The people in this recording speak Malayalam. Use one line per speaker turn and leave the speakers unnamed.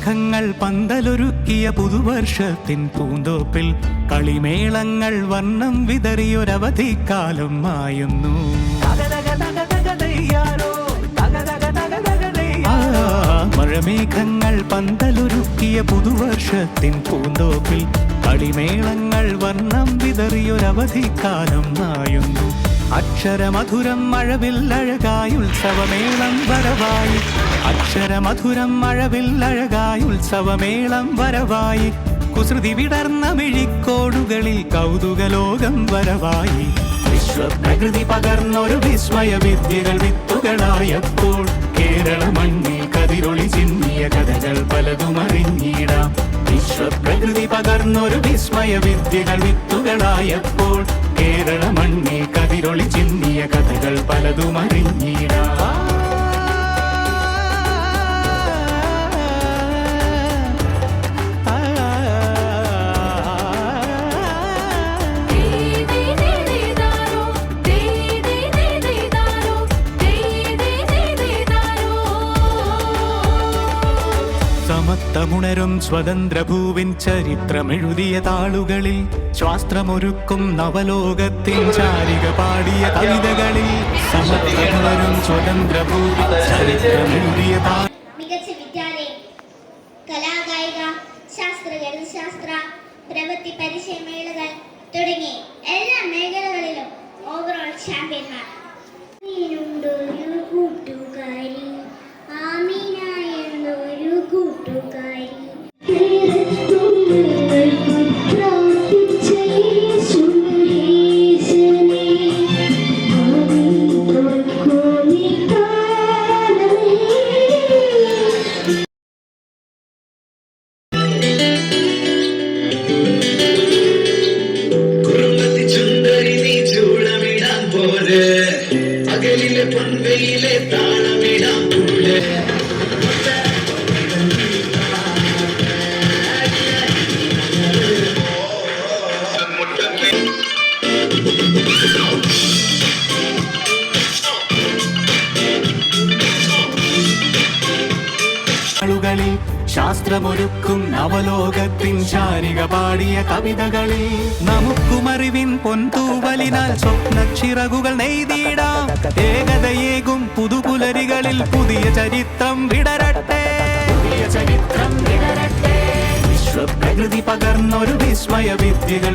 മഴമേഘങ്ങൾ പന്തലൊരുക്കിയ പുതുവർഷത്തിൻ പൂന്തോപ്പിൽ കളിമേളങ്ങൾ വർണ്ണം വിതറിയൊരവധിക്കാലം മായുന്നു. മഴമേഘങ്ങൾ പന്തലൊരുക്കിയ പുതുവർഷത്തിൻ പൂന്തോപ്പിൽ കളിമേളങ്ങൾ വർണ്ണം വിതറിയൊരവധിക്കാലം മായുന്നു. അക്ഷരമധുരം മഴവില്ലഴകായി ഉത്സവമേളം വരവായി, അക്ഷരമധുരം മഴവില്ലഴകായി ഉത്സവമേളം വരവായി, കുസൃതി വിടർന്ന മിഴിക്കോടുകളിൽ കൗതുകലോകം വരവായി. വിശ്വപ്രകൃതി പകർന്നൊരു വിസ്മയ വിദ്യകൾ വിത്തുകളായപ്പോൾ കേരള മണ്ണിൽ കതിരൊളി ചിന്നിയ കഥകൾ പലതും അറിഞ്ഞിടാം. വിശ്വപ്രകൃതി പകർന്നൊരു വിസ്മയ വിദ്യകൾ വിത്തുകളായപ്പോൾ കേരള മണ്ണിൽ കതിരൊളി ചിന്നിയ കഥകൾ പലതും അറിഞ്ഞിടാം. സമത്തമുണരും സ്വതന്ത്രഭൂവിൻ ചരിത്രമെഴുതിയ താളുകളിൽ ശാസ്ത്രമൊരുക്കും നവലോകത്തിൻ ചാരിക പാടിയ കവിതകളിൽ സമത്തമുണരും സ്വതന്ത്രഭൂവിൻ ചരിത്രമെഴുതിയ
മികച്ച വിദ്യാലയം, കലാകായിക, ശാസ്ത്ര പ്രവൃത്തി പരിചയമേളകൾ തുടങ്ങി എല്ലാ മേഖലകളിലും ഓവറോൾ ചാമ്പ്യന്മാർ. കൂട്ടുകാരി ആമീന എന്നൊരു കൂട്ടുകാരി
അകലിലെ പൊൻവെയിലെ താളമിടാം പോലെ
ശാസ്ത്രമൊരുക്കും നവലോകത്തിൻ ചാരിക പാടിയ കവിതകളിൽ നമുക്കുമറിവിൻ പൊൻതൂവലിനാൽ സ്വപ്നച്ചിറകുകൾ നെയ്തിടാം. ഏകതയേകും പുതുപുലരികളിൽ പുതിയ ചരിത്രം വിടരട്ടെ, പുതിയ ചരിത്രം വിടരട്ടെ. വിശ്വപ്രകൃതി പകർന്നൊരു വിസ്മയ വിദ്യകൾ